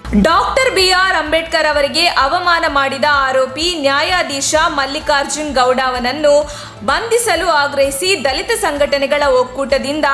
Doctor B R Ambedkar ಅವರಿಗೆ ಅವಮಾನ ಮಾಡಿದ ಆರೋಪಿ ನ್ಯಾಯಾಧೀಶ ಮಲ್ಲಿಕಾರ್ಜುನ್ ಗೌಡ ಅವನನ್ನು ಬಂಧಿಸಲು ಆಗ್ರಹಿಸಿ ದಲಿತ ಸಂಘಟನೆಗಳ ಒಕ್ಕೂಟದಿಂದ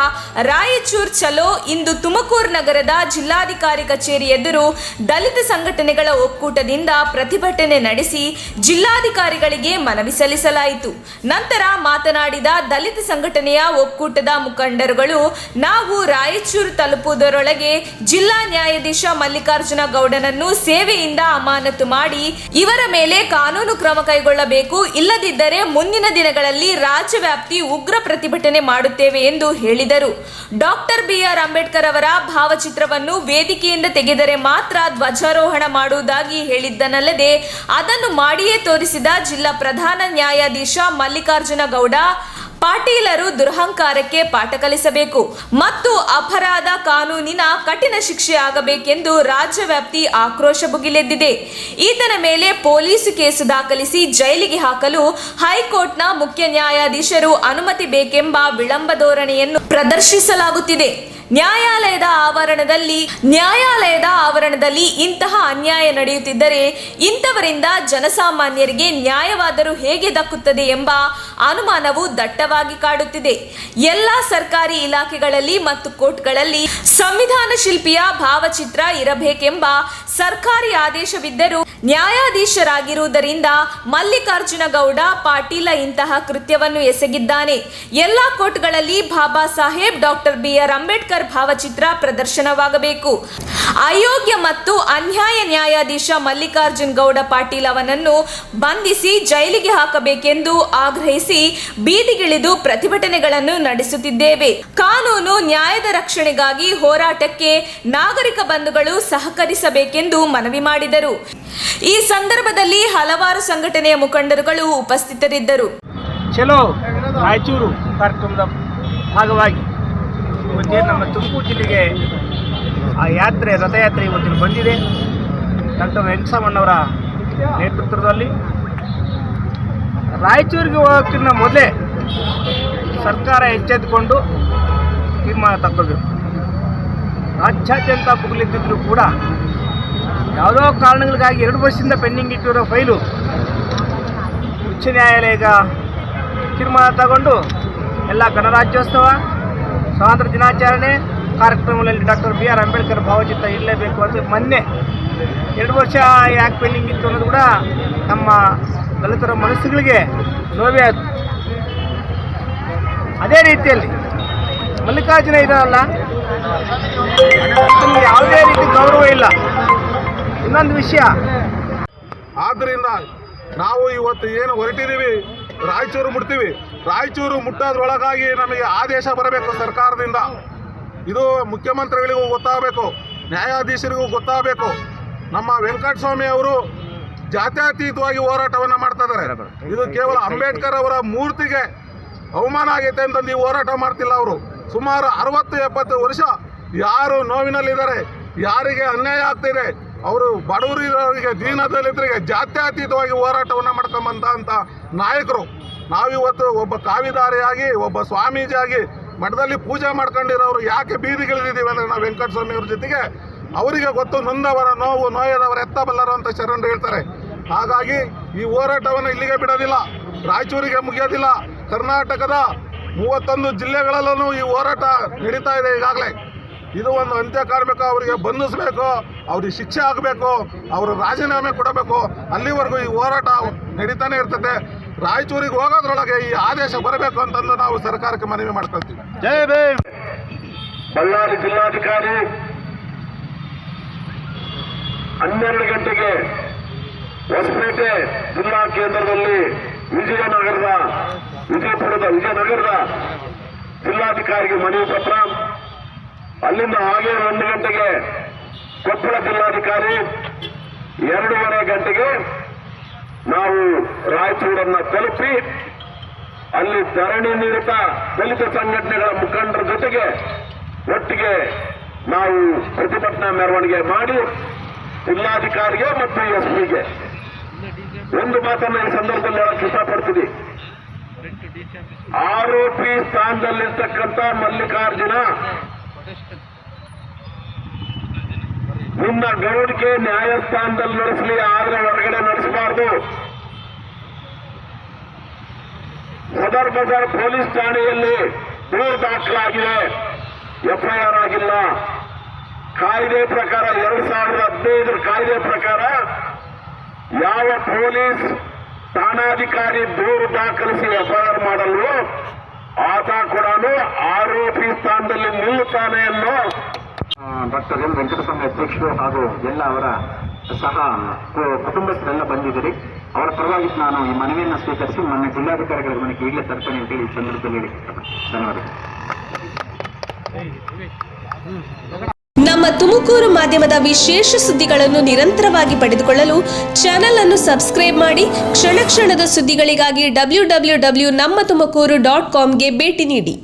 ರಾಯಚೂರು ಚಲೋ ಇಂದು ತುಮಕೂರು ನಗರದ ಜಿಲ್ಲಾಧಿಕಾರಿ ಕಚೇರಿ ಎದುರು ದಲಿತ ಸಂಘಟನೆಗಳ ಒಕ್ಕೂಟದಿಂದ ಪ್ರತಿಭಟನೆ ನಡೆಸಿ ಜಿಲ್ಲಾಧಿಕಾರಿಗಳಿಗೆ ಮನವಿ ಸಲ್ಲಿಸಲಾಯಿತು. ನಂತರ ಮಾತನಾಡಿದ ದಲಿತ ಸಂಘಟನೆಯ ಒಕ್ಕೂಟದ ಮುಖಂಡರುಗಳು, ನಾವು ರಾಯಚೂರು ತಲುಪುವುದರೊಳಗೆ ಜಿಲ್ಲಾ ನ್ಯಾಯಾಧೀಶ ಮಲ್ಲಿಕಾರ್ಜುನ ಗೌಡನನ್ನು ಸೇವೆಯಿಂದ ಅಮಾನತು ಮಾಡಿ ಇವರ ಮೇಲೆ ಕಾನೂನು ಕ್ರಮ ಕೈಗೊಳ್ಳಬೇಕು, ಇಲ್ಲದಿದ್ದರೆ ಮುಂದಿನ ದಿನಗಳಲ್ಲಿ ರಾಜ್ಯವ್ಯಾಪ್ತಿ ಉಗ್ರ ಪ್ರತಿಭಟನೆ ಮಾಡುತ್ತೇವೆ ಎಂದು ಹೇಳಿದರು. ಡಾಕ್ಟರ್ ಬಿಆರ್ ಅಂಬೇಡ್ಕರ್ ಅವರ ಭಾವಚಿತ್ರವನ್ನು ವೇದಿಕೆಯಿಂದ ತೆಗೆದರೆ ಮಾತ್ರ ಧ್ವಜಾರೋಹಣ ಮಾಡುವುದಾಗಿ ಹೇಳಿದ್ದನಲ್ಲದೆ ಅದನ್ನು ಮಾಡಿಯೇ ತೋರಿಸಿದ ಜಿಲ್ಲಾ ಪ್ರಧಾನ ನ್ಯಾಯಾಧೀಶ ಮಲ್ಲಿಕಾರ್ಜುನ ಗೌಡ ಪಾಟೀಲರು ದುರಹಂಕಾರಕ್ಕೆ ಪಾಠ ಕಲಿಸಬೇಕು ಮತ್ತು ಅಪರಾಧ ಕಾನೂನಿನ ಕಠಿಣ ಶಿಕ್ಷೆ ಆಗಬೇಕೆಂದು ರಾಜ್ಯವ್ಯಾಪ್ತಿ ಆಕ್ರೋಶ ಭುಗಿಲೆದ್ದಿದೆ. ಈತನ ಮೇಲೆ ಪೊಲೀಸ್ ಕೇಸು ದಾಖಲಿಸಿ ಜೈಲಿಗೆ ಹಾಕಲು ಹೈಕೋರ್ಟ್ನ ಮುಖ್ಯ ನ್ಯಾಯಾಧೀಶರು ಅನುಮತಿ ಬೇಕೆಂಬ ವಿಳಂಬ ಧೋರಣೆಯನ್ನು ಪ್ರದರ್ಶಿಸಲಾಗುತ್ತಿದೆ. ನ್ಯಾಯಾಲಯದ ಆವರಣದಲ್ಲಿ ಇಂತಹ ಅನ್ಯಾಯ ನಡೆಯುತ್ತಿದ್ದರೆ ಇಂಥವರಿಂದ ಜನಸಾಮಾನ್ಯರಿಗೆ ನ್ಯಾಯವಾದರೂ ಹೇಗೆ ದಕ್ಕುತ್ತದೆ ಎಂಬ ಅನುಮಾನವು ದಟ್ಟವಾಗಿ ಕಾಡುತ್ತಿದೆ. ಎಲ್ಲ ಸರ್ಕಾರಿ ಇಲಾಖೆಗಳಲ್ಲಿ ಮತ್ತು ಕೋರ್ಟ್ಗಳಲ್ಲಿ ಸಂವಿಧಾನ ಶಿಲ್ಪಿಯ ಭಾವಚಿತ್ರ ಇರಬೇಕೆಂಬ ಸರ್ಕಾರಿ ಆದೇಶವಿದ್ದರೂ ನ್ಯಾಯಾಧೀಶರಾಗಿರುವುದರಿಂದ ಮಲ್ಲಿಕಾರ್ಜುನ ಗೌಡ ಪಾಟೀಲ ಇಂತಹ ಕೃತ್ಯವನ್ನು ಎಸಗಿದ್ದಾನೆ. ಎಲ್ಲ ಕೋರ್ಟ್ಗಳಲ್ಲಿ ಬಾಬಾ ಸಾಹೇಬ್ ಡಾಕ್ಟರ್ ಬಿಆರ್ ಅಂಬೇಡ್ಕರ್ ಭಾವಚಿತ್ರ ಪ್ರದರ್ಶನವಾಗಬೇಕು. ಅಯೋಗ್ಯ ಮತ್ತು ಅನ್ಯಾಯ ನ್ಯಾಯಾಧೀಶ ಮಲ್ಲಿಕಾರ್ಜುನ್ ಗೌಡ ಪಾಟೀಲ್ ಅವನನ್ನು ಬಂಧಿಸಿ ಜೈಲಿಗೆ ಹಾಕಬೇಕೆಂದು ಆಗ್ರಹಿಸಿ ಬೀದಿಗಿಳಿದು ಪ್ರತಿಭಟನೆಗಳನ್ನು ನಡೆಸುತ್ತಿದ್ದೇವೆ. ಕಾನೂನು ನ್ಯಾಯದ ರಕ್ಷಣೆಗಾಗಿ ಹೋರಾಟಕ್ಕೆ ನಾಗರಿಕ ಬಂಧುಗಳು ಸಹಕರಿಸಬೇಕೆಂದು ಮನವಿ ಮಾಡಿದರು. ಈ ಸಂದರ್ಭದಲ್ಲಿ ಹಲವಾರು ಸಂಘಟನೆಯ ಮುಖಂಡರುಗಳು ಉಪಸ್ಥಿತರಿದ್ದರು. ಚಲೋ ರಾಯಚೂರು ಕಾರ್ಯಕ್ರಮದ ಭಾಗವಾಗಿ ಇವತ್ತೇ ನಮ್ಮ ತುಮಕೂರು ಜಿಲ್ಲೆಗೆ ರಥಯಾತ್ರೆ ಇವತ್ತಿನ ಬಂದಿದೆ. ಡಾಕ್ಟರ್ ವೆಂಕಟರಾಮಣ್ಣವರ ನೇತೃತ್ವದಲ್ಲಿ ರಾಯಚೂರಿಗೆ ಹೋಗೋಕ್ಕಿಂತ ಮೊದಲೇ ಸರ್ಕಾರ ಎಚ್ಚೆತ್ತುಕೊಂಡು ತೀರ್ಮಾನ ತಗೋಬೇಕು. ರಾಜ್ಯಾದ್ಯಂತ ಕುಗ್ಲಿದ್ದಿದ್ರು ಕೂಡ ಯಾವುದೋ ಕಾರಣಗಳಿಗಾಗಿ 2 ವರ್ಷದಿಂದ ಪೆಂಡಿಂಗ್ ಇಟ್ಟಿರೋ ಫೈಲು ಉಚ್ಚ ನ್ಯಾಯಾಲಯ ತೀರ್ಮಾನ ತಗೊಂಡು ಎಲ್ಲ ಗಣರಾಜ್ಯೋತ್ಸವ, ಸ್ವಾತಂತ್ರ್ಯ ದಿನಾಚರಣೆ ಕಾರ್ಯಕ್ರಮಗಳಲ್ಲಿ ಡಾಕ್ಟರ್ ಬಿಆರ್ ಅಂಬೇಡ್ಕರ್ ಭಾವಚಿತ್ರ ಇರಲೇಬೇಕು ಅಂತ ಮೊನ್ನೆ 2 ವರ್ಷ ಯಾಕೆ ಪೆಂಡಿಂಗ್ ಇತ್ತು ಅನ್ನೋದು ಕೂಡ ನಮ್ಮ ದಲಿತರ ಮನಸ್ಸುಗಳಿಗೆ ನೋವೇ ಆಯಿತು. ಅದೇ ರೀತಿಯಲ್ಲಿ ಮಲ್ಲಿಕಾರ್ಜುನ ಇದಾರಲ್ಲ, ಯಾವುದೇ ರೀತಿ ಗೌರವ ಇಲ್ಲ. ಇನ್ನೊಂದು ವಿಷಯ, ಆದ್ದರಿಂದ ನಾವು ಇವತ್ತು ಏನು ಹೊರಟಿದ್ದೀವಿ, ರಾಯಚೂರು ಮುಟ್ತೀವಿ. ರಾಯಚೂರು ಮುಟ್ಟೋದ್ರೊಳಗಾಗಿ ನಮಗೆ ಆದೇಶ ಬರಬೇಕು ಸರ್ಕಾರದಿಂದ. ಇದು ಮುಖ್ಯಮಂತ್ರಿಗಳಿಗೂ ಗೊತ್ತಾಗಬೇಕು, ನ್ಯಾಯಾಧೀಶರಿಗೂ ಗೊತ್ತಾಗಬೇಕು. ನಮ್ಮ ವೆಂಕಟಸ್ವಾಮಿ ಅವರು ಜಾತ್ಯತೀತವಾಗಿ ಹೋರಾಟವನ್ನು ಮಾಡ್ತಾ ಇದ್ದಾರೆ. ಇದು ಕೇವಲ ಅಂಬೇಡ್ಕರ್ ಅವರ ಮೂರ್ತಿಗೆ ಅವಮಾನ ಆಗೈತೆ ಅಂತಂದು ಈ ಹೋರಾಟ ಮಾಡ್ತಿಲ್ಲ. ಅವರು ಸುಮಾರು 60-70 ವರ್ಷ ಯಾರು ನೋವಿನಲ್ಲಿದ್ದಾರೆ, ಯಾರಿಗೆ ಅನ್ಯಾಯ ಆಗ್ತಿದೆ, ಅವರು ಬಡವರಿರೋರಿಗೆ, ದೀನದಲಿತರಿಗೆ ಜಾತ್ಯತೀತವಾಗಿ ಹೋರಾಟವನ್ನು ಮಾಡ್ಕೊಂಬಂತ ನಾಯಕರು. ನಾವಿವತ್ತು ಒಬ್ಬ ಕಾವಿದಾರಿಯಾಗಿ, ಒಬ್ಬ ಸ್ವಾಮೀಜಿಯಾಗಿ ಮಠದಲ್ಲಿ ಪೂಜೆ ಮಾಡ್ಕೊಂಡಿರೋರು ಯಾಕೆ ಬೀದಿಗಿಳಿದಿದ್ದೀವಿ ಅಂದರೆ ನಾವು ವೆಂಕಟಸ್ವಾಮಿ ಅವ್ರ ಜೊತೆಗೆ ಅವರಿಗೆ ಗೊತ್ತು, ನೊಂದವರ ನೋವು ನೋಯದವರ ಎತ್ತಬಲ್ಲರು ಅಂತ ಶರಣರು ಹೇಳ್ತಾರೆ. ಹಾಗಾಗಿ ಈ ಹೋರಾಟವನ್ನು ಇಲ್ಲಿಗೆ ಬಿಡೋದಿಲ್ಲ, ರಾಯಚೂರಿಗೆ ಮುಗಿಯೋದಿಲ್ಲ. ಕರ್ನಾಟಕದ 31 ಜಿಲ್ಲೆಗಳಲ್ಲೂ ಈ ಹೋರಾಟ ನಡೀತಾ ಇದೆ ಈಗಾಗಲೇ. ಇದು ಒಂದು ಅಂತ್ಯ ಕಾಣಬೇಕು, ಅವರಿಗೆ ಬಂಧಿಸಬೇಕು, ಅವ್ರಿಗೆ ಶಿಕ್ಷೆ ಆಗಬೇಕು, ಅವರು ರಾಜೀನಾಮೆ ಕೊಡಬೇಕು. ಅಲ್ಲಿವರೆಗೂ ಈ ಹೋರಾಟ ನಡೀತಾನೆ ಇರ್ತದೆ. ರಾಯಚೂರಿಗೆ ಹೋಗೋದ್ರೊಳಗೆ ಈ ಆದೇಶ ಬರಬೇಕು ಅಂತಂದು ನಾವು ಸರ್ಕಾರಕ್ಕೆ ಮನವಿ ಮಾಡ್ಕೊಳ್ತೀವಿ. ಜೈ ಭೀಮ್. ಬಳ್ಳಾರಿ ಜಿಲ್ಲಾಧಿಕಾರಿ 12 ಗಂಟೆಗೆ ಹೊಸಪೇಟೆ ಜಿಲ್ಲಾ ಕೇಂದ್ರದಲ್ಲಿ ವಿಜಯನಗರದ ಜಿಲ್ಲಾಧಿಕಾರಿಗೆ ಮನವಿ ಪತ್ರ, ಅಲ್ಲಿಂದ ಹಾಗೆ 1 ಗಂಟೆಗೆ ಕೊಪ್ಪಳ ಜಿಲ್ಲಾಧಿಕಾರಿ, 2:30 ಗಂಟೆಗೆ ನಾವು ರಾಯಚೂರನ್ನು ತಲುಪಿ ಅಲ್ಲಿ ಧರಣಿ ನಿರತ ದಲಿತ ಸಂಘಟನೆಗಳ ಮುಖಂಡರ ಜೊತೆಗೆ ಒಟ್ಟಿಗೆ ನಾವು ಪ್ರತಿಭಟನಾ ಮೆರವಣಿಗೆ ಮಾಡಿ ಜಿಲ್ಲಾಧಿಕಾರಿಗೆ ಮತ್ತು ಎಸ್ಪಿಗೆ ಒಂದು ಮಾತನ್ನು ಈ ಸಂದರ್ಭದಲ್ಲಿ ಹೇಳಕ್ಕೆ ಇಷ್ಟಪಡ್ತೀನಿ. ಆರೋಪಿ ಸ್ಥಾನದಲ್ಲಿರ್ತಕ್ಕಂಥ ಮಲ್ಲಿಕಾರ್ಜುನ ನಿನ್ನ ಗೌಡಿಕೆ ನ್ಯಾಯಸ್ಥಾನದಲ್ಲಿ ನಡೆಸಲಿ, ಆದ್ರೆ ಹೊರಗಡೆ ನಡೆಸಬಾರ್ದು. ಸದರ್ ಬಜಾರ್ ಪೊಲೀಸ್ ಠಾಣೆಯಲ್ಲಿ ದೂರು ದಾಖಲಾಗಿದೆ, ಎಫ್ಐಆರ್ ಆಗಿಲ್ಲ. ಕಾಯ್ದೆ ಪ್ರಕಾರ 2015 ಕಾಯ್ದೆ ಪ್ರಕಾರ ಯಾವ ಪೊಲೀಸ್ ಠಾಣಾಧಿಕಾರಿ ದೂರು ದಾಖಲಿಸಿ ಎಫ್ಐಆರ್ ಮಾಡಲು ಆತ ಕೂಡ ಆರೋಪಿ ಸ್ಥಾನದಲ್ಲಿ ನಿಲ್ಲುತ್ತಾನೆ ಅನ್ನೋ ಡಾಕ್ಟರ್ ಎಂ ವೆಂಕಟಸ್ವಾಮಿ ಅಧ್ಯಕ್ಷರು ಹಾಗೂ ಎಲ್ಲ ಅವರ ಸಹ ಕುಟುಂಬಸ್ಥರೆಲ್ಲ ಬಂದಿದ್ದೀರಿ. ಅವರ ಪರವಾಗಿ ನಾನು ಈ ಮನವಿಯನ್ನು ಸ್ವೀಕರಿಸಿ ನನ್ನ ಜಿಲ್ಲಾಧಿಕಾರಿಗಳ ಗಮನಕ್ಕೆ ಈಗಲೇ ತರ್ತೇನೆ ಅಂತೇಳಿ ಈ ಸಂದರ್ಭದಲ್ಲಿ ಹೇಳಿ ಧನ್ಯವಾದಗಳು. ನಮ್ಮ ತುಮಕೂರು ಮಾಧ್ಯಮದ ವಿಶೇಷ ಸುದ್ದಿಗಳನ್ನು ನಿರಂತರವಾಗಿ ಪಡೆದುಕೊಳ್ಳಲು ಚಾನೆಲ್ ಅನ್ನು ಸಬ್ಸ್ಕ್ರೈಬ್ ಮಾಡಿ. ಕ್ಷಣ ಕ್ಷಣದ ಸುದ್ದಿಗಳಿಗಾಗಿ www.nammathumakuru.com ಗೆ ಭೇಟಿ ನೀಡಿ.